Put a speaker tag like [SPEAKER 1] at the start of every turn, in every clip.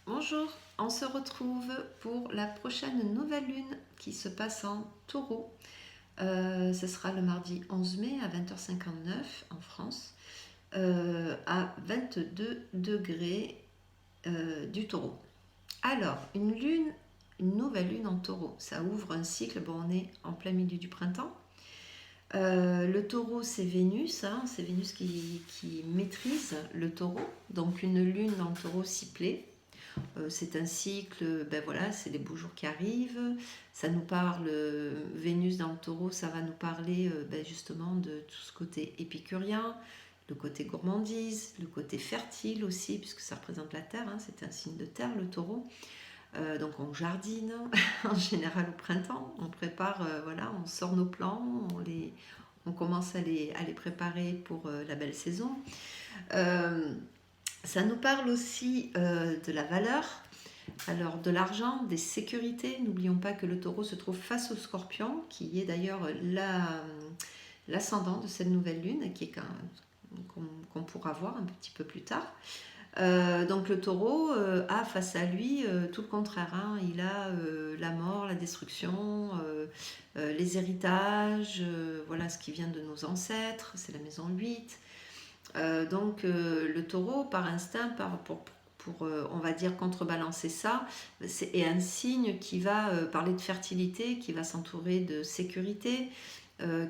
[SPEAKER 1] Bonjour, on se retrouve pour la prochaine nouvelle lune qui se passe en taureau. Ce sera le mardi 11 mai à 20h59 en France, à 22 degrés du taureau. Alors, une nouvelle lune en taureau, ça ouvre un cycle, bon on est en plein milieu du printemps. Le taureau c'est Vénus, hein, c'est Vénus qui maîtrise le taureau, donc une lune dans le taureau s'y plaît. C'est un cycle, ben voilà, c'est les beaux jours qui arrivent. Ça nous parle, Vénus dans le taureau, ça va nous parler ben justement de tout ce côté épicurien, le côté gourmandise, le côté fertile aussi, puisque ça représente la terre, hein, c'est un signe de terre le taureau. Donc on jardine en général au printemps, on prépare, voilà, on sort nos plants, on commence à les préparer pour la belle saison. Euh, Ça nous parle aussi de la valeur, alors de l'argent, des sécurités. N'oublions pas que le taureau se trouve face au scorpion, qui est d'ailleurs l'ascendant de cette nouvelle lune, qu'on pourra voir un petit peu plus tard. Donc le taureau a face à lui tout le contraire, hein. Il a la mort, la destruction, les héritages, voilà ce qui vient de nos ancêtres, c'est la maison 8. Le taureau, par instinct, pour, on va dire, contrebalancer ça, est un signe qui va parler de fertilité, qui va s'entourer de sécurité,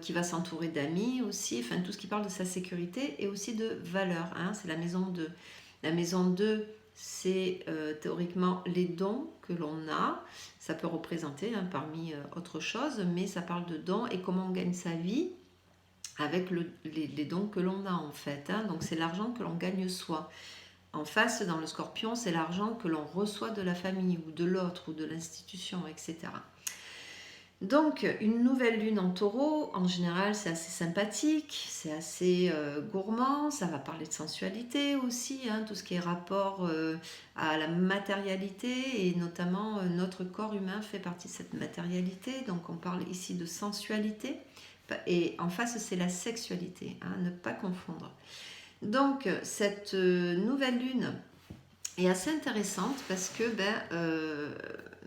[SPEAKER 1] qui va s'entourer d'amis aussi, enfin tout ce qui parle de sa sécurité et aussi de valeur, hein. C'est la maison 2. La maison 2, c'est théoriquement les dons que l'on a. Ça peut représenter, hein, parmi autres choses, mais ça parle de dons et comment on gagne sa vie avec les dons que l'on a en fait, hein. Donc c'est l'argent que l'on gagne soi. En face, dans le scorpion, c'est l'argent que l'on reçoit de la famille ou de l'autre ou de l'institution, etc. Donc une nouvelle lune en taureau, en général c'est assez sympathique, c'est assez gourmand, ça va parler de sensualité aussi, hein, tout ce qui est rapport à la matérialité et notamment notre corps humain fait partie de cette matérialité, donc on parle ici de sensualité et en face c'est la sexualité, hein, ne pas confondre. Donc cette nouvelle lune est assez intéressante parce que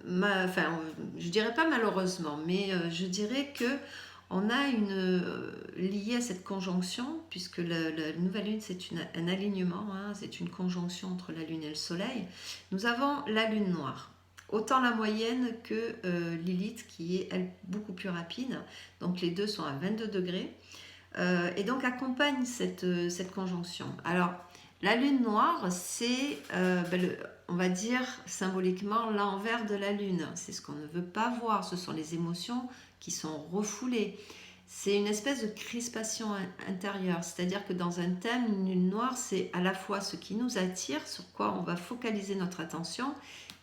[SPEAKER 1] enfin, je dirais pas malheureusement, mais je dirais que on a lié à cette conjonction, puisque la nouvelle lune c'est un alignement, hein, c'est une conjonction entre la lune et le soleil. Nous avons la lune noire, autant la moyenne que Lilith qui est elle beaucoup plus rapide, donc les deux sont à 22 degrés, et donc accompagne cette conjonction. Alors la lune noire, c'est, on va dire symboliquement, l'envers de la lune. C'est ce qu'on ne veut pas voir, ce sont les émotions qui sont refoulées. C'est une espèce de crispation intérieure, c'est-à-dire que dans un thème, une lune noire, c'est à la fois ce qui nous attire, sur quoi on va focaliser notre attention,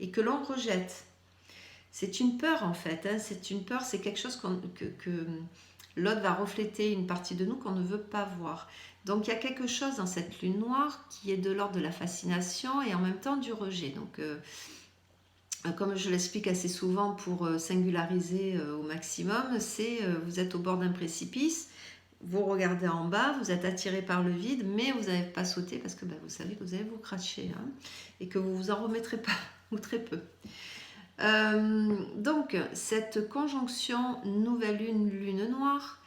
[SPEAKER 1] et que l'on rejette. C'est une peur en fait, hein. C'est une peur, c'est quelque chose que l'autre va refléter une partie de nous qu'on ne veut pas voir. Donc il y a quelque chose dans cette lune noire qui est de l'ordre de la fascination et en même temps du rejet. Donc comme je l'explique assez souvent pour singulariser au maximum, c'est vous êtes au bord d'un précipice, vous regardez en bas, vous êtes attiré par le vide, mais vous n'avez pas sauté parce que vous savez que vous allez vous cracher, hein, et que vous vous en remettrez pas, ou très peu. Donc, cette conjonction nouvelle lune, lune noire,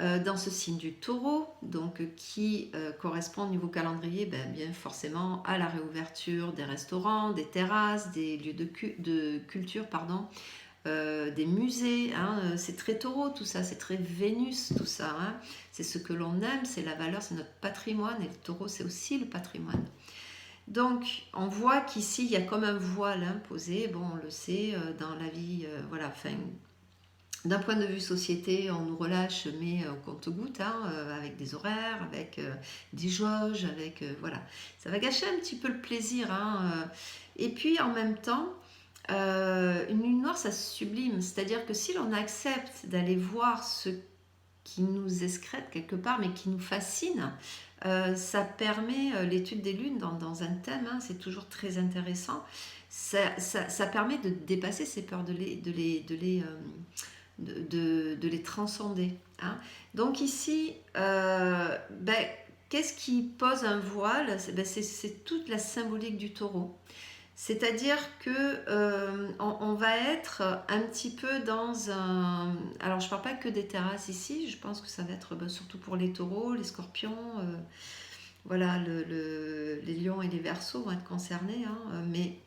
[SPEAKER 1] dans ce signe du taureau, donc qui correspond au niveau calendrier, bien forcément à la réouverture des restaurants, des terrasses, des lieux de culture, pardon, des musées, hein, c'est très taureau tout ça, c'est très Vénus tout ça, hein. C'est ce que l'on aime, c'est la valeur, c'est notre patrimoine, et le taureau c'est aussi le patrimoine. Donc, on voit qu'ici, il y a comme un voile imposé. Bon, on le sait, dans la vie, voilà, enfin, d'un point de vue société, on nous relâche, mais au compte-gouttes, hein, avec des horaires, avec des jauges, avec, voilà. Ça va gâcher un petit peu le plaisir, hein. Et puis, en même temps, une lune noire, ça se sublime. C'est-à-dire que si l'on accepte d'aller voir ce qui nous excrète quelque part, mais qui nous fascine. Ça permet l'étude des lunes dans un thème, hein, c'est toujours très intéressant. Ça permet de dépasser ces peurs, de les transcender, hein. Donc ici, qu'est-ce qui pose un voile? C'est toute la symbolique du taureau. C'est-à-dire que on va être un petit peu dans un... Alors je parle pas que des terrasses ici, je pense que ça va être surtout pour les taureaux, les scorpions, voilà, les lions et les verceaux vont être concernés, hein, mais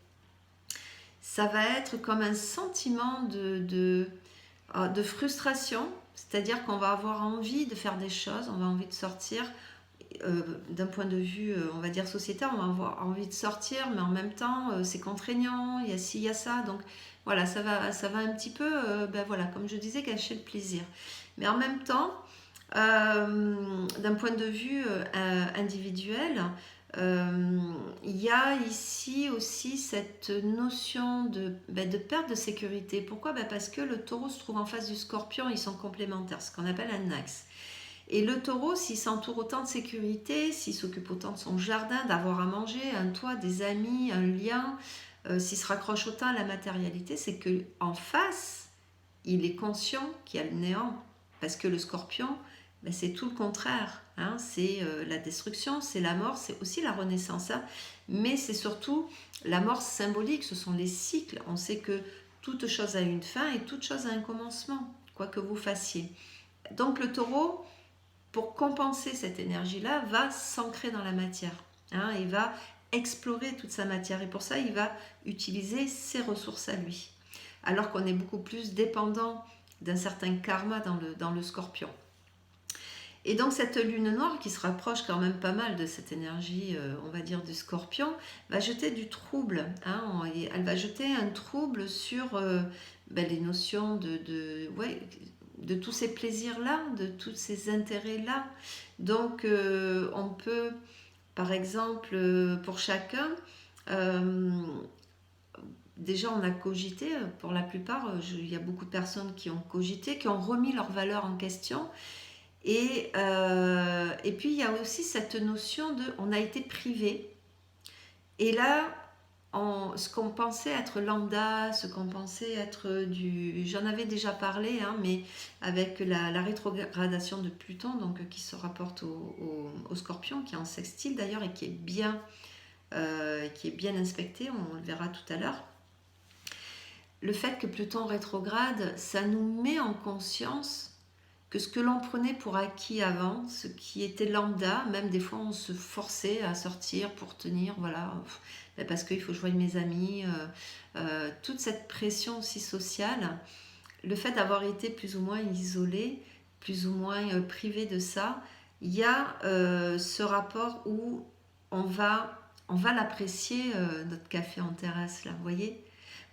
[SPEAKER 1] ça va être comme un sentiment de frustration, c'est-à-dire qu'on va avoir envie de faire des choses, on va avoir envie de sortir, d'un point de vue, on va dire sociétal, on va avoir envie de sortir, mais en même temps, c'est contraignant, il y a ci, il y a ça, donc voilà, ça va un petit peu, ben voilà, comme je disais, gâcher le plaisir. Mais en même temps, d'un point de vue individuel, il y a ici aussi cette notion de perte de sécurité. Pourquoi? Parce que le taureau se trouve en face du scorpion, ils sont complémentaires, ce qu'on appelle un axe. Et le taureau, s'il s'entoure autant de sécurité, s'il s'occupe autant de son jardin, d'avoir à manger, un toit, des amis, un lien, s'il se raccroche autant à la matérialité, c'est que en face, il est conscient qu'il y a le néant. Parce que le scorpion, c'est tout le contraire. Hein. C'est la destruction, c'est la mort, c'est aussi la renaissance. Hein. Mais c'est surtout la mort symbolique, ce sont les cycles. On sait que toute chose a une fin et toute chose a un commencement, quoi que vous fassiez. Donc le taureau, pour compenser cette énergie-là, va s'ancrer dans la matière. Hein, il va explorer toute sa matière. Et pour ça, il va utiliser ses ressources à lui. Alors qu'on est beaucoup plus dépendant d'un certain karma dans le scorpion. Et donc cette lune noire, qui se rapproche quand même pas mal de cette énergie, on va dire, du scorpion, va jeter du trouble. Hein, elle va jeter un trouble sur les notions de tous ces plaisirs-là, de tous ces intérêts-là. Donc on peut, par exemple, pour chacun, déjà on a cogité, pour la plupart, il y a beaucoup de personnes qui ont cogité, qui ont remis leurs valeurs en question. Et puis il y a aussi cette notion de on a été privé. Et là, ce qu'on pensait être lambda, ce qu'on pensait être du... J'en avais déjà parlé, hein, mais avec la rétrogradation de Pluton, donc, qui se rapporte au Scorpion, qui est en sextile d'ailleurs, et qui est bien inspecté, on le verra tout à l'heure. Le fait que Pluton rétrograde, ça nous met en conscience que ce que l'on prenait pour acquis avant, ce qui était lambda, même des fois on se forçait à sortir pour tenir, voilà, parce qu'il faut que je voie mes amis, toute cette pression aussi sociale, le fait d'avoir été plus ou moins isolé, plus ou moins privé de ça, il y a ce rapport où on va l'apprécier, notre café en terrasse, là, vous voyez,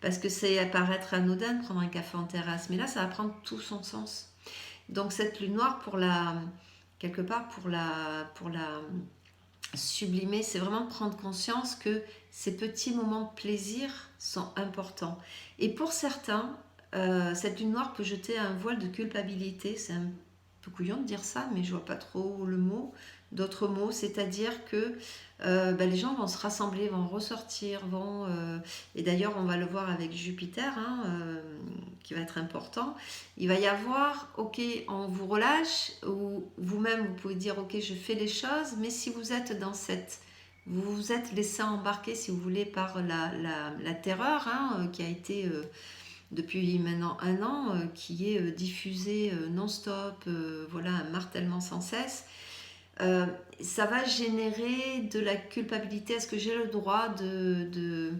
[SPEAKER 1] parce que c'est à paraître anodin de prendre un café en terrasse, mais là ça va prendre tout son sens. Donc cette lune noire, quelque part pour la sublimer, c'est vraiment prendre conscience que ces petits moments de plaisir sont importants. Et pour certains, cette lune noire peut jeter un voile de culpabilité. C'est un peu couillon de dire ça, mais je vois pas trop le mot. D'autres mots, c'est-à-dire que les gens vont se rassembler, vont ressortir, et d'ailleurs on va le voir avec Jupiter, hein, qui va être important. Il va y avoir, ok, on vous relâche, ou vous-même vous pouvez dire, ok, je fais les choses, mais si vous êtes vous vous êtes laissé embarquer, si vous voulez, par la terreur, hein, qui a été depuis maintenant 1 an, qui est diffusée non-stop, voilà, un martèlement sans cesse. Ça va générer de la culpabilité. Est-ce que j'ai le droit de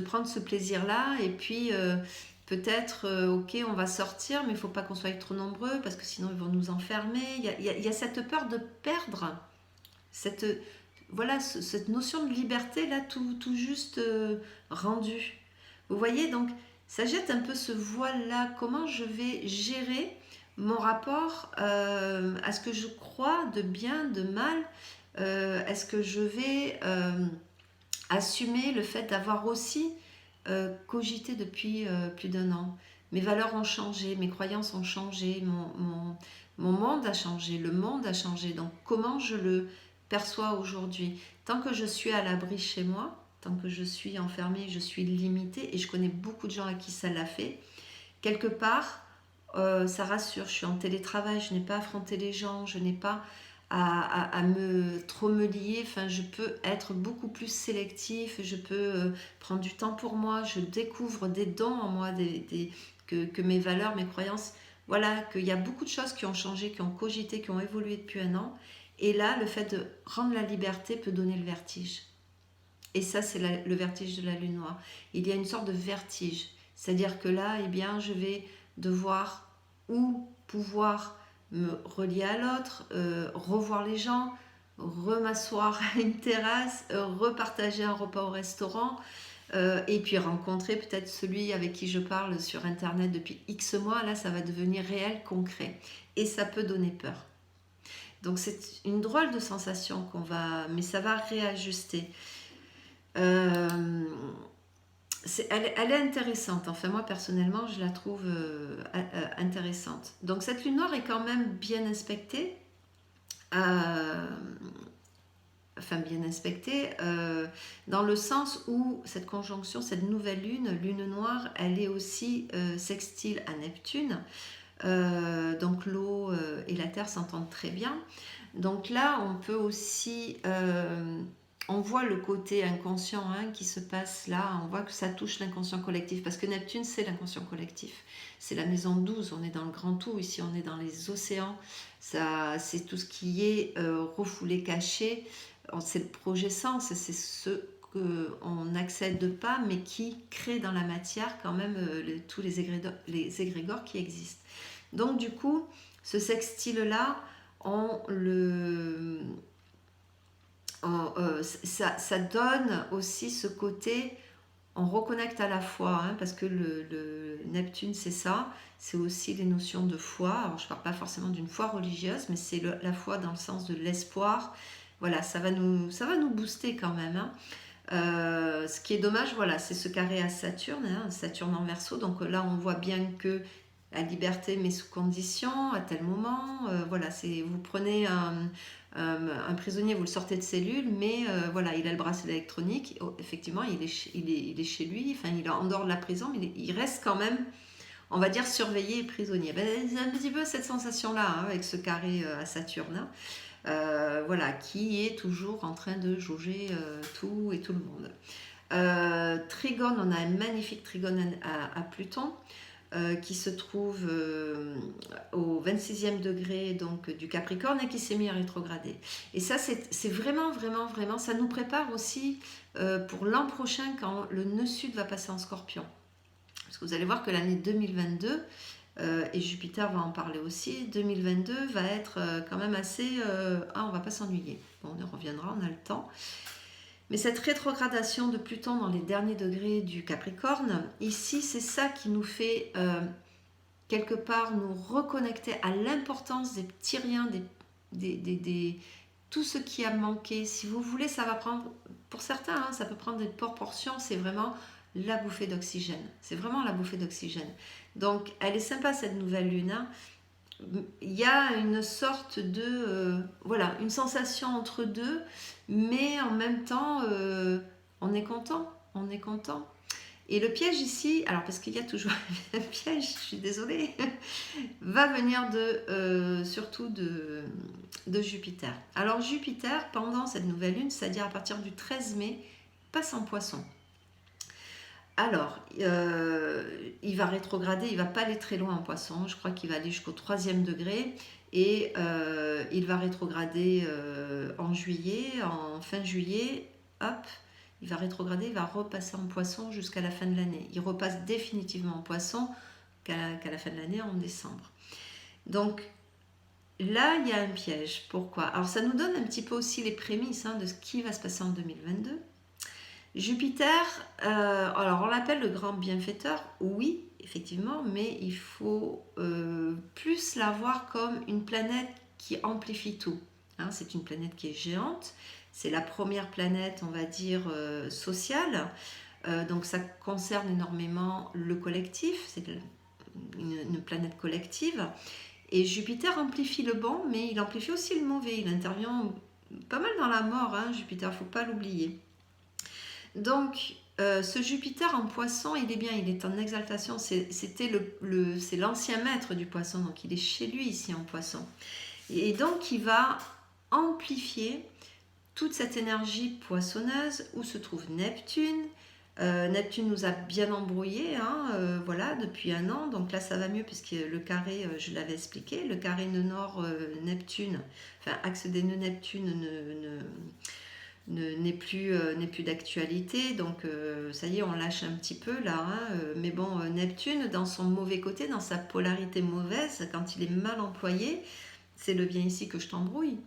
[SPEAKER 1] prendre ce plaisir-là? Et puis peut-être, ok, on va sortir, mais il ne faut pas qu'on soit trop nombreux parce que sinon ils vont nous enfermer. Il y a cette peur de perdre, cette notion de liberté là, tout juste rendue. Vous voyez, donc ça jette un peu ce voile-là. Comment je vais gérer mon rapport à ce que je crois de bien, de mal? Est-ce que je vais assumer le fait d'avoir aussi cogité depuis plus d'1 an? Mes valeurs ont changé, mes croyances ont changé, mon monde a changé, le monde a changé. Donc comment je le perçois aujourd'hui? Tant que je suis à l'abri chez moi, tant que je suis enfermée, je suis limitée, et je connais beaucoup de gens à qui ça l'a fait, quelque part, ça rassure. Je suis en télétravail, je n'ai pas affronté les gens, je n'ai pas à me trop me lier. Enfin, je peux être beaucoup plus sélectif, je peux prendre du temps pour moi, je découvre des dons en moi, que mes valeurs, mes croyances, voilà, qu'il y a beaucoup de choses qui ont changé, qui ont cogité, qui ont évolué depuis un an. Et là, le fait de rendre la liberté peut donner le vertige. Et ça, c'est le vertige de la lune noire. Il y a une sorte de vertige. C'est-à-dire que là, eh bien, je vais devoir ou pouvoir me relier à l'autre, revoir les gens, remasseoir à une terrasse, repartager un repas au restaurant, et puis rencontrer peut-être celui avec qui je parle sur Internet depuis X mois. Là, ça va devenir réel, concret. Et ça peut donner peur. Donc c'est une drôle de sensation mais ça va réajuster. Elle est intéressante. Enfin, moi, personnellement, je la trouve intéressante. Donc, cette lune noire est quand même bien inspectée. Enfin, bien inspectée, dans le sens où cette conjonction, cette nouvelle lune noire, elle est aussi sextile à Neptune. Donc, l'eau et la terre s'entendent très bien. Donc là, on peut aussi... on voit le côté inconscient qui se passe là, on voit que ça touche l'inconscient collectif, parce que Neptune, c'est l'inconscient collectif. C'est la maison 12, on est dans le grand tout, ici on est dans les océans, c'est tout ce qui est refoulé, caché, c'est le projet sens, c'est ce qu'on n'accède pas, mais qui crée dans la matière quand même tous les égrégores qui existent. Donc du coup, ce sextile-là, ça donne aussi ce côté, on reconnecte à la foi, parce que le Neptune c'est ça, c'est aussi les notions de foi. Alors je ne parle pas forcément d'une foi religieuse, mais c'est la foi dans le sens de l'espoir. Voilà, ça va nous booster quand même. Ce qui est dommage, voilà, c'est ce carré à Saturne, Saturne en Verseau. Donc là, on voit bien que la liberté met sous condition à tel moment. Voilà, vous prenez un prisonnier, vous le sortez de cellule, mais voilà, il a le bracelet électronique. Oh, effectivement, il est chez lui. Enfin, il est en dehors de la prison, mais il reste quand même, on va dire, surveillé et prisonnier. C'est un petit peu cette sensation-là, avec ce carré à Saturne. Voilà, qui est toujours en train de jauger tout et tout le monde. Trigone, on a un magnifique trigone à Pluton. Qui se trouve au 26e degré donc, du Capricorne et qui s'est mis à rétrograder. Et ça, c'est vraiment, vraiment, vraiment, ça nous prépare aussi pour l'an prochain quand le nœud sud va passer en Scorpion. Parce que vous allez voir que l'année 2022, et Jupiter va en parler aussi, 2022 va être quand même assez... on va pas s'ennuyer. Bon, on y reviendra, on a le temps. Mais cette rétrogradation de Pluton dans les derniers degrés du Capricorne, ici, c'est ça qui nous fait quelque part nous reconnecter à l'importance des petits riens, tout ce qui a manqué. Si vous voulez, ça va prendre, pour certains, ça peut prendre des proportions, c'est vraiment la bouffée d'oxygène. C'est vraiment la bouffée d'oxygène. Donc, elle est sympa cette nouvelle lune. Il y a une sorte de... voilà, une sensation entre deux, mais en même temps, on est content. Et le piège ici, alors parce qu'il y a toujours un piège, je suis désolée, va venir surtout de Jupiter. Alors Jupiter, pendant cette nouvelle lune, c'est-à-dire à partir du 13 mai, passe en Poisson. Alors, il va rétrograder, il ne va pas aller très loin en Poisson, je crois qu'il va aller jusqu'au 3e degré, et il va rétrograder en fin juillet, hop, il va rétrograder, il va repasser en Poisson jusqu'à la fin de l'année. Il repasse définitivement en Poisson qu'à la fin de l'année, en décembre. Donc, là, il y a un piège. Pourquoi? Alors, ça nous donne un petit peu aussi les prémices de ce qui va se passer en 2022. Jupiter, alors on l'appelle le grand bienfaiteur, oui, effectivement, mais il faut plus la voir comme une planète qui amplifie tout. C'est une planète qui est géante, c'est la première planète, on va dire, sociale, donc ça concerne énormément le collectif, c'est une planète collective, et Jupiter amplifie le bon, mais il amplifie aussi le mauvais, il intervient pas mal dans la mort, Jupiter, il ne faut pas l'oublier. Donc, ce Jupiter en Poisson, il est bien, il est en exaltation. C'est l'ancien maître du Poisson, donc il est chez lui ici en Poisson. Et donc, il va amplifier toute cette énergie poissonneuse où se trouve Neptune. Neptune nous a bien embrouillés, hein, voilà, depuis un an. Donc là, ça va mieux puisque le carré, je l'avais expliqué, le carré nœud nord Neptune, enfin axe des nœuds Neptune n'est plus d'actualité. Donc ça y est, on lâche un petit peu là. Hein, mais bon, Neptune, dans son mauvais côté, dans sa polarité mauvaise, quand il est mal employé, c'est le bien ici que je t'embrouille.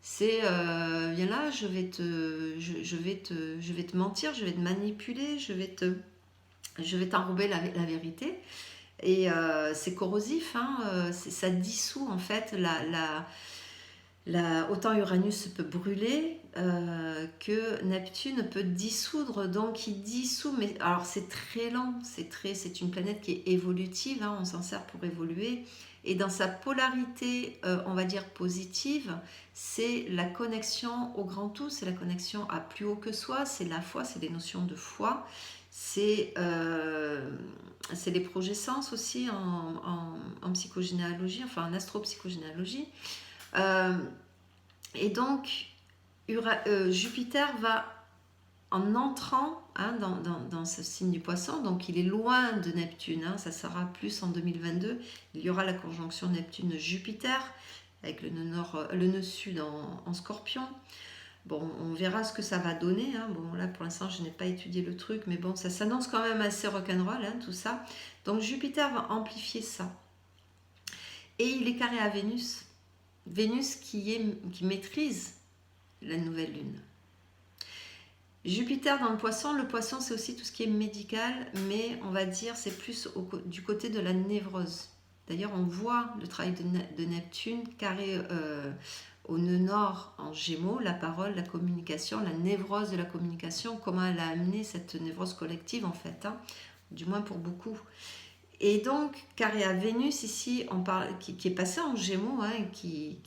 [SPEAKER 1] C'est viens là, je vais te mentir, je vais te manipuler, je vais t'enrober la vérité. Et c'est corrosif, hein, ça dissout en fait autant Uranus peut brûler que Neptune peut dissoudre, donc il dissout, mais alors c'est très lent, c'est une planète qui est évolutive, hein, on s'en sert pour évoluer, et dans sa polarité, on va dire positive, c'est la connexion au grand tout, c'est la connexion à plus haut que soi, c'est la foi, c'est les notions de foi, c'est les projets sens aussi en psychogénéalogie, enfin en astropsychogénéalogie. Et donc, Jupiter va, en entrant hein, dans ce signe du poisson, donc il est loin de Neptune, hein, ça sera plus en 2022, il y aura la conjonction Neptune-Jupiter, avec le nœud, nord, le nœud sud en Scorpion. Bon, on verra ce que ça va donner. Hein. Bon, là, pour l'instant, je n'ai pas étudié le truc, mais bon, ça s'annonce quand même assez rock'n'roll, hein, tout ça. Donc, Jupiter va amplifier ça. Et il est carré à Vénus. Vénus qui maîtrise la nouvelle lune. Jupiter dans le poisson c'est aussi tout ce qui est médical, mais on va dire c'est plus du côté de la névrose. D'ailleurs on voit le travail de Neptune carré au nœud nord en Gémeaux, la parole, la communication, la névrose de la communication, comment elle a amené cette névrose collective en fait, hein, du moins pour beaucoup. Et donc, carré à Vénus, ici, on parle, qui est passé en Gémeaux, hein, qui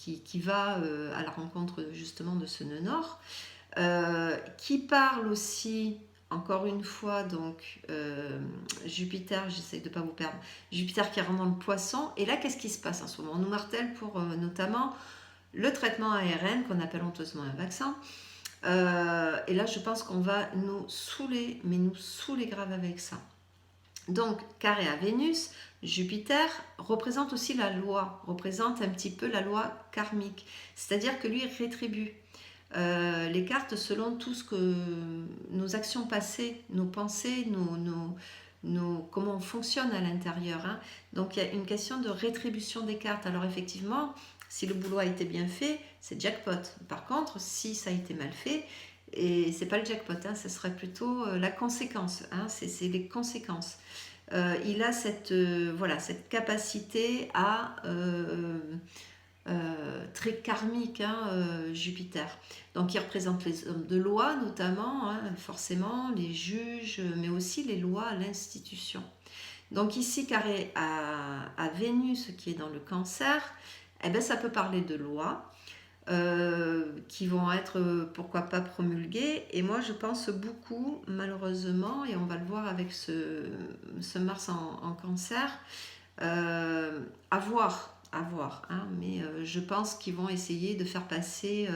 [SPEAKER 1] va à la rencontre justement de ce nœud nord, qui parle aussi, encore une fois, donc Jupiter, j'essaie de ne pas vous perdre, Jupiter qui rentre dans le poisson, et là, qu'est-ce qui se passe en ce moment? On nous martèle pour notamment le traitement ARN, qu'on appelle honteusement un vaccin, et là, je pense qu'on va nous saouler, mais nous saouler grave avec ça. Donc, carré à Vénus, Jupiter représente aussi la loi, représente un petit peu la loi karmique. C'est-à-dire que lui rétribue les cartes selon tout ce que nos actions passées, nos pensées, comment on fonctionne à l'intérieur. Hein. Donc, il y a une question de rétribution des cartes. Alors, effectivement, si le boulot a été bien fait, c'est jackpot. Par contre, si ça a été mal fait, et c'est pas le jackpot, hein, ce serait plutôt la conséquence, hein, c'est les conséquences. Il a cette capacité à très karmique, hein, Jupiter. Donc il représente les hommes de loi notamment, hein, forcément, les juges, mais aussi les lois, l'institution. Donc ici, carré à Vénus qui est dans le Cancer, eh ben, ça peut parler de loi. Qui vont être pourquoi pas promulguées, et moi je pense beaucoup malheureusement, et on va le voir avec ce Mars en Cancer, à voir, hein, mais je pense qu'ils vont essayer de faire passer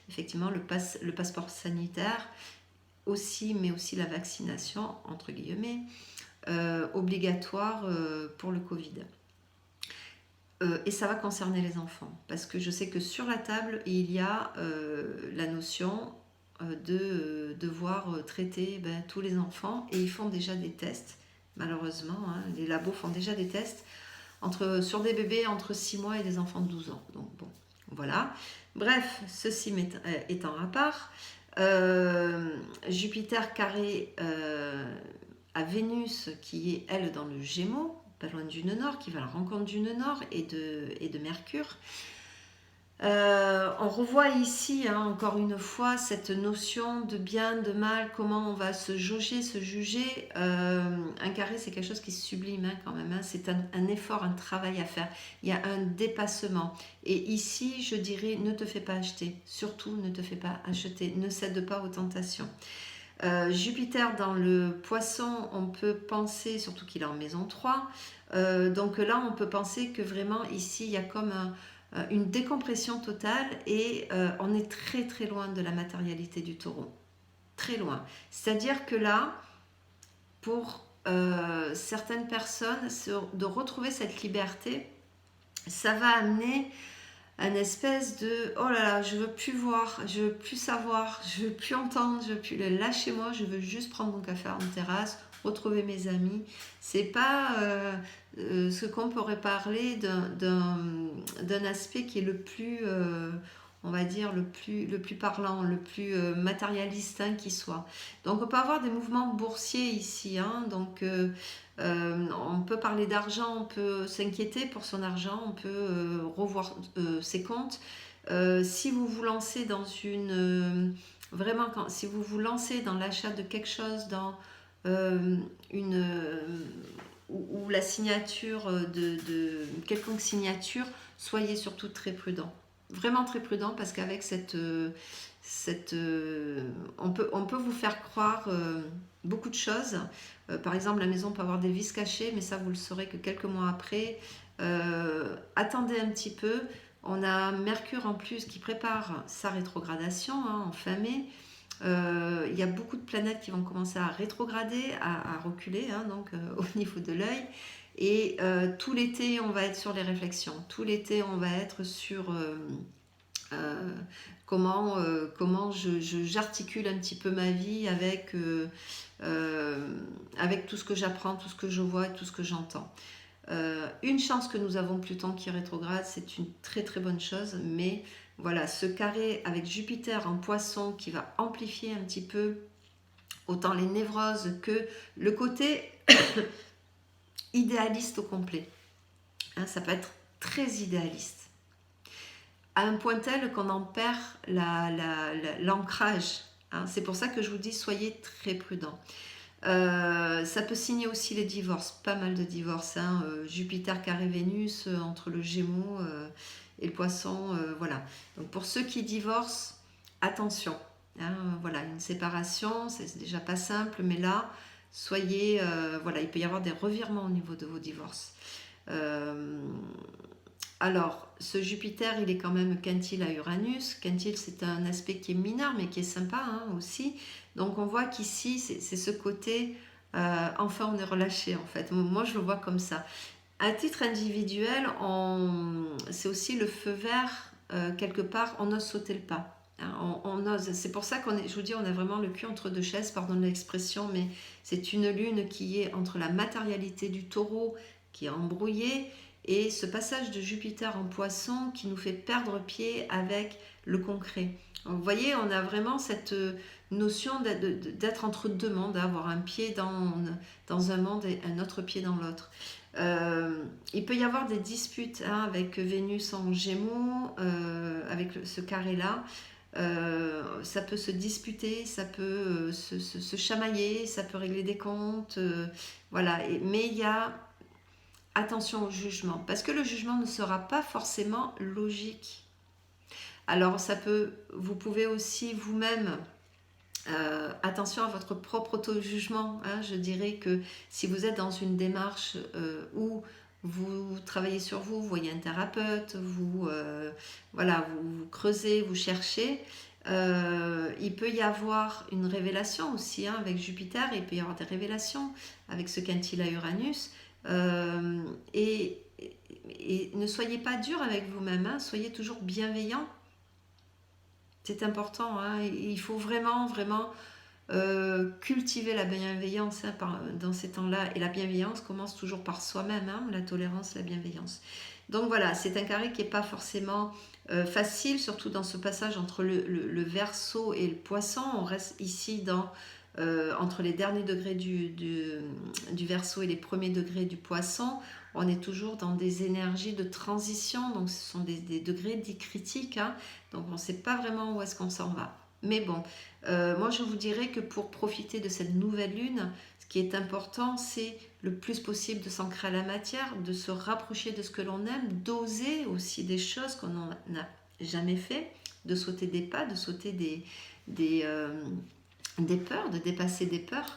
[SPEAKER 1] effectivement le passeport sanitaire aussi, mais aussi la vaccination entre guillemets obligatoire pour le Covid. Et ça va concerner les enfants, parce que je sais que sur la table, il y a la notion de devoir traiter tous les enfants, et ils font déjà des tests, malheureusement, hein, les labos font déjà des tests sur des bébés entre 6 mois et des enfants de 12 ans. Donc bon, voilà. Bref, ceci étant à part, Jupiter carré à Vénus, qui est, elle, dans le Gémeaux, pas loin du nœud nord, qui va à la rencontre du nœud nord et de Mercure. On revoit ici, hein, encore une fois, cette notion de bien, de mal, comment on va se jauger, se juger. Un carré, c'est quelque chose qui est sublime, hein, quand même. Hein. C'est un effort, un travail à faire. Il y a un dépassement. Et ici, je dirais, ne te fais pas acheter. Surtout, ne te fais pas acheter. Ne cède pas aux tentations. Jupiter dans le poisson, on peut penser, surtout qu'il est en maison 3, donc là on peut penser que vraiment ici il y a comme une décompression totale et on est très très loin de la matérialité du taureau. Très loin. C'est-à-dire que là, pour certaines personnes, de retrouver cette liberté, ça va amener un espèce de oh là là, je veux plus voir, je veux plus savoir, je veux plus entendre, je veux plus le lâcher moi, je veux juste prendre mon café en terrasse, retrouver mes amis. C'est pas ce qu'on pourrait parler d'un aspect qui est le plus on va dire le plus parlant, le plus matérialiste hein, qui soit. Donc on peut avoir des mouvements boursiers ici, hein, donc on peut parler d'argent, on peut s'inquiéter pour son argent, on peut revoir ses comptes. Si vous vous lancez dans vraiment, si vous vous lancez dans l'achat de quelque chose, dans une ou la signature de quelconque signature, soyez surtout très prudent. Vraiment très prudent parce qu'avec on peut vous faire croire beaucoup de choses. Par exemple, la maison peut avoir des vices cachés, mais ça vous le saurez que quelques mois après. Attendez un petit peu. On a Mercure en plus qui prépare sa rétrogradation hein, en fin mai. Il y a beaucoup de planètes qui vont commencer à rétrograder, à reculer hein, donc, au niveau de l'œil. Et tout l'été, on va être sur les réflexions. Tout l'été, on va être sur comment j'articule un petit peu ma vie avec tout ce que j'apprends, tout ce que je vois et tout ce que j'entends. Une chance que nous avons Pluton qui rétrograde, c'est une très très bonne chose, mais voilà, ce carré avec Jupiter en Poisson qui va amplifier un petit peu autant les névroses que le côté idéaliste au complet. Hein, ça peut être très idéaliste. À un point tel qu'on en perd l'ancrage. Hein. C'est pour ça que je vous dis, soyez très prudents. Ça peut signer aussi les divorces, pas mal de divorces. Hein. Jupiter carré Vénus entre le Gémeaux et le Poisson, voilà. Donc pour ceux qui divorcent, attention. Hein, voilà, une séparation, c'est déjà pas simple, mais là, soyez, voilà, il peut y avoir des revirements au niveau de vos divorces. Alors, ce Jupiter, il est quand même quintile à Uranus. Quintile, c'est un aspect qui est mineur, mais qui est sympa hein, aussi. Donc, on voit qu'ici, c'est ce côté, enfin, on est relâché, en fait. Moi, je le vois comme ça. À titre individuel, c'est aussi le feu vert, quelque part, on ose sauter le pas. Hein, on ose. C'est pour ça je vous dis, on a vraiment le cul entre deux chaises, pardon de l'expression, mais c'est une lune qui est entre la matérialité du taureau, qui est embrouillée, et ce passage de Jupiter en Poisson qui nous fait perdre pied avec le concret. Vous voyez, on a vraiment cette notion d'être entre deux mondes, d'avoir un pied dans un monde et un autre pied dans l'autre. Il peut y avoir des disputes hein, avec Vénus en Gémeaux, avec ce carré-là. Ça peut se disputer, ça peut se chamailler, ça peut régler des comptes. Voilà. Mais il y a attention au jugement, parce que le jugement ne sera pas forcément logique. Alors vous pouvez aussi vous-même, attention à votre propre auto-jugement. Hein, je dirais que si vous êtes dans une démarche où vous travaillez sur vous, vous voyez un thérapeute, vous creusez, vous cherchez, il peut y avoir une révélation aussi hein, avec Jupiter, il peut y avoir des révélations avec ce quintile à Uranus. Et ne soyez pas dur avec vous-même, hein, soyez toujours bienveillant. C'est important, hein, il faut vraiment, vraiment cultiver la bienveillance hein, dans ces temps-là. Et la bienveillance commence toujours par soi-même, hein, la tolérance, la bienveillance. Donc voilà, c'est un carré qui n'est pas forcément facile, surtout dans ce passage entre le Verseau et le Poisson. On reste ici entre les derniers degrés du Verseau et les premiers degrés du Poisson. On est toujours dans des énergies de transition, donc ce sont des degrés dits critiques, hein, donc on ne sait pas vraiment où est-ce qu'on s'en va. Mais bon, moi je vous dirais que pour profiter de cette nouvelle lune, ce qui est important, c'est le plus possible de s'ancrer à la matière, de se rapprocher de ce que l'on aime, d'oser aussi des choses qu'on n'a jamais fait, de sauter des pas, de sauter des peurs, de dépasser des peurs.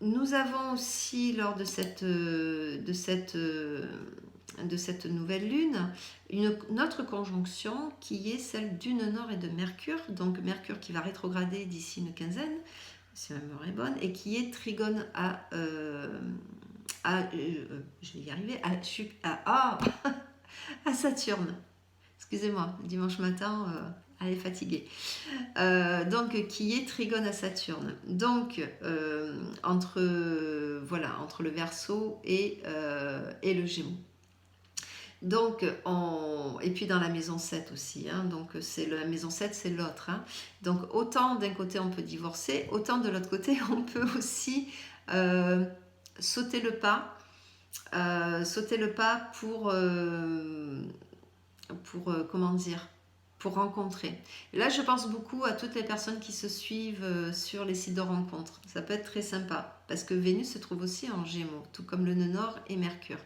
[SPEAKER 1] Nous avons aussi, lors de cette de cette nouvelle lune, une autre conjonction qui est celle d'une Nord et de Mercure, donc Mercure qui va rétrograder d'ici une quinzaine, si ma mémoire est bonne, et qui est trigone je vais y arriver, à Saturne. Excusez-moi, dimanche matin, elle est fatiguée. Donc, qui est trigone à Saturne. Donc, entre le Verseau et le Gémeaux. Donc, et puis dans la maison 7 aussi, hein, donc la maison 7, c'est l'autre. Hein. Donc, autant d'un côté on peut divorcer, autant de l'autre côté on peut aussi sauter le pas comment dire, pour rencontrer. Et là, je pense beaucoup à toutes les personnes qui se suivent sur les sites de rencontres. Ça peut être très sympa, parce que Vénus se trouve aussi en Gémeaux, tout comme le nœud Nord et Mercure.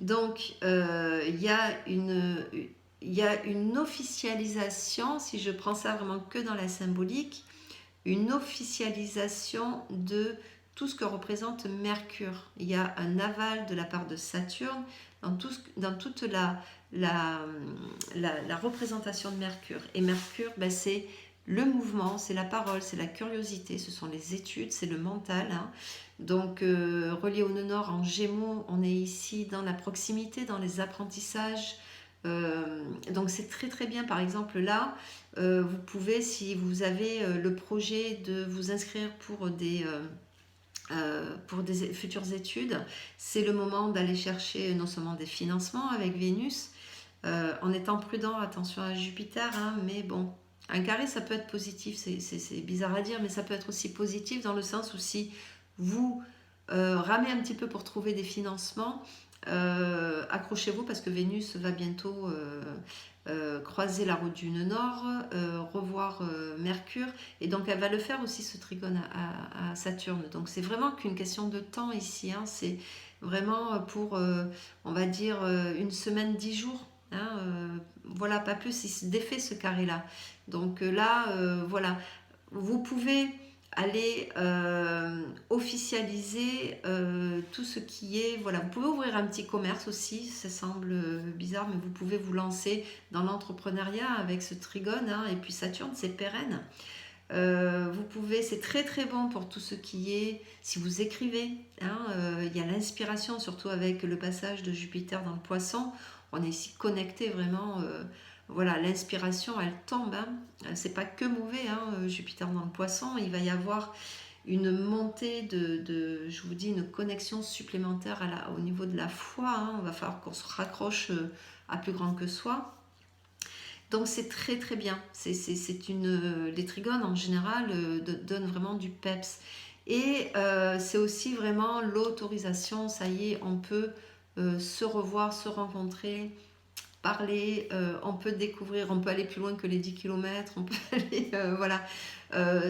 [SPEAKER 1] Donc, il y a une officialisation, si je prends ça vraiment que dans la symbolique, une officialisation de tout ce que représente Mercure. Il y a un aval de la part de Saturne dans toute la représentation de Mercure. Et Mercure, c'est le mouvement, c'est la parole, c'est la curiosité, ce sont les études, c'est le mental. Hein. Donc, relié au nœud Nord en Gémeaux, on est ici dans la proximité, dans les apprentissages. Donc, c'est très très bien. Par exemple, là, vous pouvez, si vous avez le projet de vous inscrire pour des futures études, c'est le moment d'aller chercher non seulement des financements avec Vénus, en étant prudent, attention à Jupiter, hein, mais bon, un carré ça peut être positif, c'est bizarre à dire, mais ça peut être aussi positif dans le sens où si vous ramez un petit peu pour trouver des financements, accrochez-vous parce que Vénus va bientôt croiser la route du nœud Nord, revoir Mercure, et donc elle va le faire aussi ce trigone à Saturne. Donc c'est vraiment qu'une question de temps ici, hein. C'est vraiment pour, on va dire, une semaine, 10 jours. Hein, voilà, pas plus, il se défait ce carré-là. Donc là, voilà, vous pouvez aller officialiser tout ce qui est... Voilà, vous pouvez ouvrir un petit commerce aussi, ça semble bizarre, mais vous pouvez vous lancer dans l'entrepreneuriat avec ce trigone, hein, et puis Saturne, c'est pérenne. Vous pouvez, c'est très très bon pour tout ce qui est, si vous écrivez, hein, il y a l'inspiration, surtout avec le passage de Jupiter dans le Poisson, on est ici connecté vraiment, voilà, l'inspiration elle tombe, hein. C'est pas que mauvais, hein, Jupiter dans le Poisson, il va y avoir une montée je vous dis, une connexion supplémentaire au niveau de la foi, hein. On va falloir qu'on se raccroche à plus grand que soi. Donc c'est très très bien. Les trigones en général donnent vraiment du peps. Et c'est aussi vraiment l'autorisation, ça y est, on peut se revoir, se rencontrer, parler, on peut découvrir, on peut aller plus loin que les 10 km, on peut aller, voilà.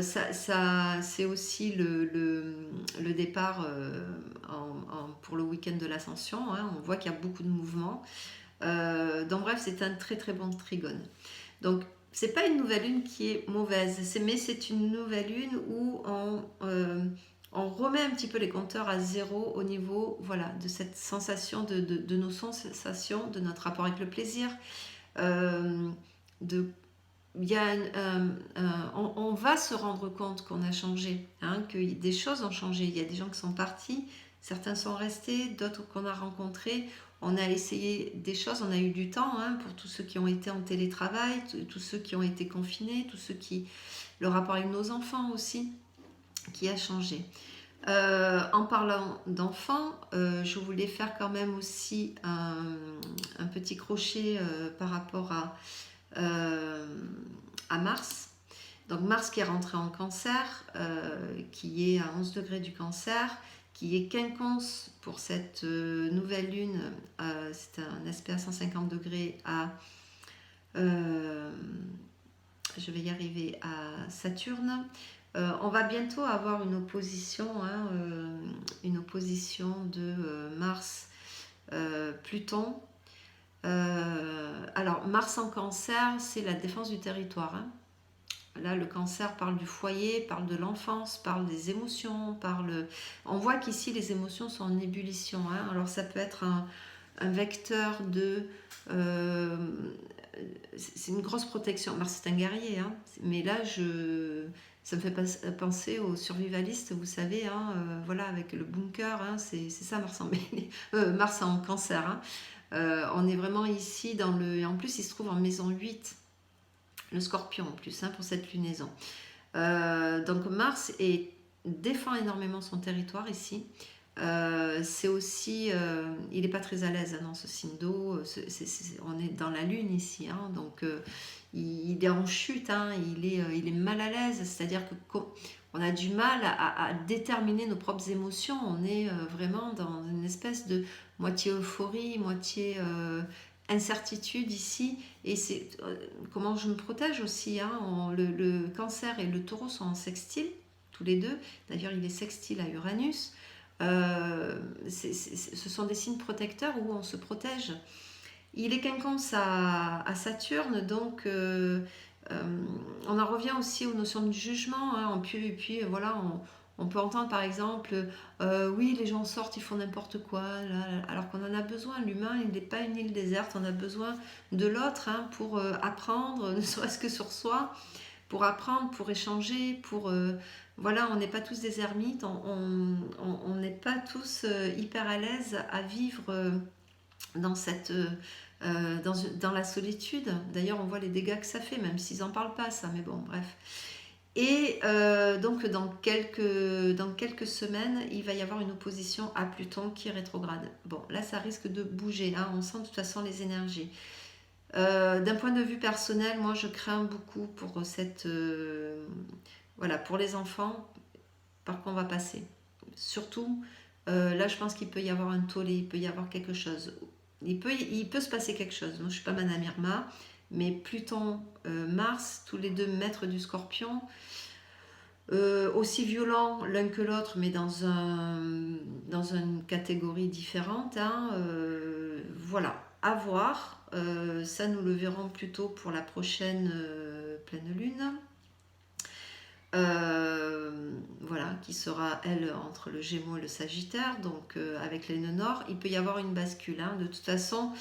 [SPEAKER 1] C'est aussi le départ pour le week-end de l'Ascension, hein. On voit qu'il y a beaucoup de mouvements. Donc bref, c'est un très très bon trigone. Donc c'est pas une nouvelle lune qui est mauvaise, mais c'est une nouvelle lune où on remet un petit peu les compteurs à zéro au niveau, voilà, de cette sensation, de nos sensations, de notre rapport avec le plaisir. On va se rendre compte qu'on a changé, hein, que des choses ont changé. Il y a des gens qui sont partis, certains sont restés, d'autres qu'on a rencontrés. On a essayé des choses, on a eu du temps, hein, pour tous ceux qui ont été en télétravail, tous ceux qui ont été confinés, le rapport avec nos enfants aussi, qui a changé. En parlant d'enfants, je voulais faire quand même aussi un petit crochet par rapport à Mars. Donc Mars qui est rentré en Cancer, qui est à 11 degrés du Cancer, qui est quinconce pour cette nouvelle lune, c'est un aspect à 150 degrés je vais y arriver, à Saturne. On va bientôt avoir une opposition, hein, de Mars Pluton. Alors Mars en Cancer, c'est la défense du territoire, hein. Là, le Cancer parle du foyer, parle de l'enfance, parle des émotions, on voit qu'ici les émotions sont en ébullition, hein. Alors ça peut être un vecteur de... c'est une grosse protection. Mars, c'est un guerrier, hein, mais là, ça me fait penser aux survivalistes, vous savez, hein, voilà, avec le bunker, hein, c'est ça Mars Mars en cancer. Hein. On est vraiment ici dans le... Et en plus, il se trouve en maison 8, le scorpion en plus, hein, pour cette lunaison. Donc Mars défend énormément son territoire ici. C'est aussi, il n'est pas très à l'aise hein, dans ce signe d'eau. On est dans la lune ici, hein, donc il est en chute, hein, il est mal à l'aise. C'est-à-dire qu'on a du mal à déterminer nos propres émotions. On est vraiment dans une espèce de moitié euphorie, moitié incertitude ici. Et c'est comment je me protège aussi. Hein, le cancer et le taureau sont en sextile, tous les deux. D'ailleurs, il est sextile à Uranus. Ce sont des signes protecteurs où on se protège. Il est quinconce à Saturne, donc on en revient aussi aux notions de jugement. Hein, puis voilà, on peut entendre par exemple, oui, les gens sortent, ils font n'importe quoi, là, alors qu'on en a besoin. L'humain, il n'est pas une île déserte, on a besoin de l'autre hein, pour apprendre, ne serait-ce que sur soi, pour apprendre, pour échanger, pour... voilà, on n'est pas tous des ermites, on n'est pas tous hyper à l'aise à vivre dans cette... dans la solitude. D'ailleurs, on voit les dégâts que ça fait, même s'ils n'en parlent pas, ça, mais bon, bref. Et donc, dans quelques semaines, il va y avoir une opposition à Pluton qui est rétrograde. Bon, là, ça risque de bouger. Hein, on sent de toute façon les énergies. D'un point de vue personnel, moi, je crains beaucoup pour cette... voilà, pour les enfants, par quoi on va passer. Surtout, là, je pense qu'il peut y avoir un tollé, il peut y avoir quelque chose. Il peut se passer quelque chose. Moi, je ne suis pas Madame Irma, mais Pluton, Mars, tous les deux maîtres du Scorpion, aussi violents l'un que l'autre, mais dans une catégorie différente. Hein, voilà, à voir. Ça, nous le verrons plutôt pour la prochaine pleine lune. Voilà, qui sera elle entre le Gémeaux et le Sagittaire, donc avec les nœuds nord, il peut y avoir une bascule. Hein. De toute façon,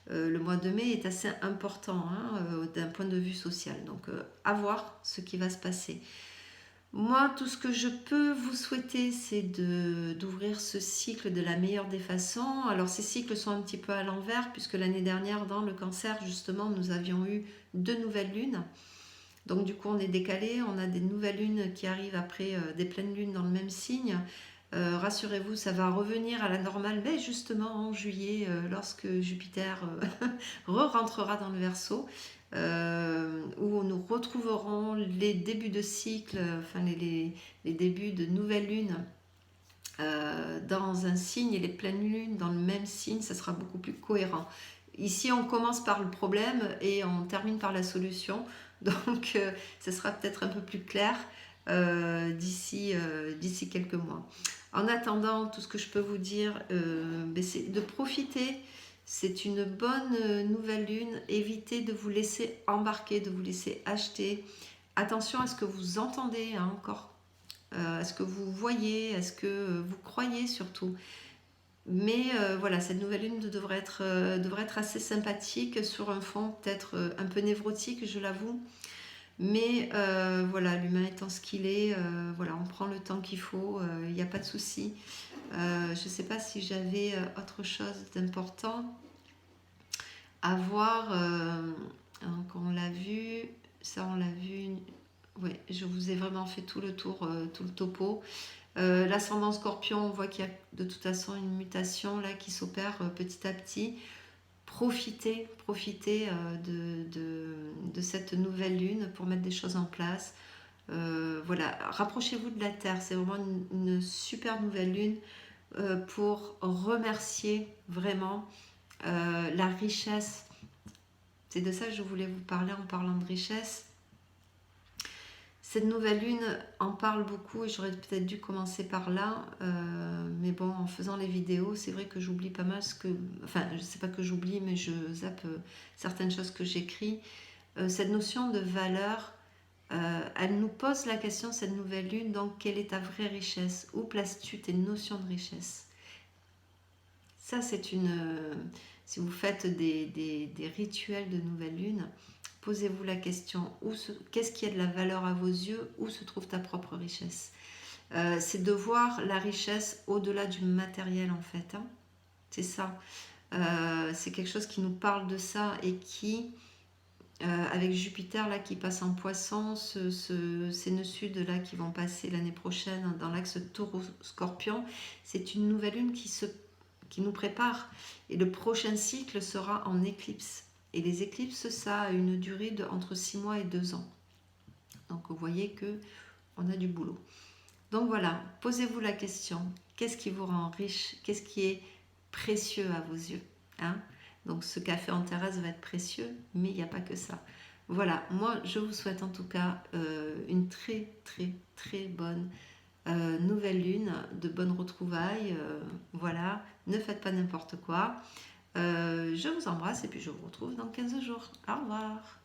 [SPEAKER 1] le mois de mai est assez important hein, d'un point de vue social, donc à voir ce qui va se passer. Moi, tout ce que je peux vous souhaiter, c'est d'ouvrir ce cycle de la meilleure des façons. Alors, ces cycles sont un petit peu à l'envers, puisque l'année dernière, dans le cancer, justement, nous avions eu 2 nouvelles lunes. Donc du coup on est décalé, on a des nouvelles lunes qui arrivent après des pleines lunes dans le même signe. Rassurez-vous, ça va revenir à la normale, mais justement en juillet, lorsque Jupiter rentrera dans le Verseau, où nous retrouverons les débuts de cycle, enfin les débuts de nouvelles lunes dans un signe et les pleines lunes dans le même signe, ça sera beaucoup plus cohérent. Ici, on commence par le problème et on termine par la solution. Donc, ce sera peut-être un peu plus clair d'ici quelques mois. En attendant, tout ce que je peux vous dire, c'est de profiter. C'est une bonne nouvelle lune. Évitez de vous laisser embarquer, de vous laisser acheter. Attention à ce que vous entendez hein, encore. À ce que vous voyez, à ce que vous croyez surtout. Mais voilà, cette nouvelle lune devrait être assez sympathique sur un fond peut-être un peu névrotique, je l'avoue. Mais voilà, l'humain étant ce qu'il est, voilà, on prend le temps qu'il faut, il n'y a pas de souci. Je ne sais pas si j'avais autre chose d'important à voir. Donc on l'a vu, ça on l'a vu. Ouais, je vous ai vraiment fait tout le tour, tout le topo. L'ascendant Scorpion, on voit qu'il y a de toute façon une mutation là qui s'opère petit à petit. Profitez de cette nouvelle lune pour mettre des choses en place. Voilà, rapprochez-vous de la Terre, c'est vraiment une super nouvelle lune pour remercier vraiment la richesse. C'est de ça que je voulais vous parler en parlant de richesse. Cette nouvelle lune en parle beaucoup et j'aurais peut-être dû commencer par là, mais bon, en faisant les vidéos, c'est vrai que j'oublie pas mal ce que... Enfin, je sais pas que j'oublie, mais je zappe certaines choses que j'écris. Cette notion de valeur, elle nous pose la question, cette nouvelle lune, donc quelle est ta vraie richesse? Où places-tu tes notions de richesse? Ça, c'est si vous faites des rituels de nouvelle lune, posez-vous la question, qu'est-ce qui a de la valeur à vos yeux, où se trouve ta propre richesse. C'est de voir la richesse au-delà du matériel en fait, hein. C'est ça. C'est quelque chose qui nous parle de ça et qui, avec Jupiter là qui passe en poisson, ces nœuds sud là qui vont passer l'année prochaine dans l'axe taureau-scorpion, c'est une nouvelle lune qui nous prépare. Et le prochain cycle sera en éclipse. Et les éclipses, ça a une durée de entre 6 mois et 2 ans. Donc vous voyez que on a du boulot. Donc voilà, posez-vous la question, qu'est-ce qui vous rend riche? Qu'est-ce qui est précieux à vos yeux, hein? Donc ce café en terrasse va être précieux, mais il n'y a pas que ça. Voilà, moi je vous souhaite en tout cas une très très très bonne nouvelle lune, de bonnes retrouvailles. Voilà, ne faites pas n'importe quoi. Je vous embrasse et puis je vous retrouve dans 15 jours. Au revoir.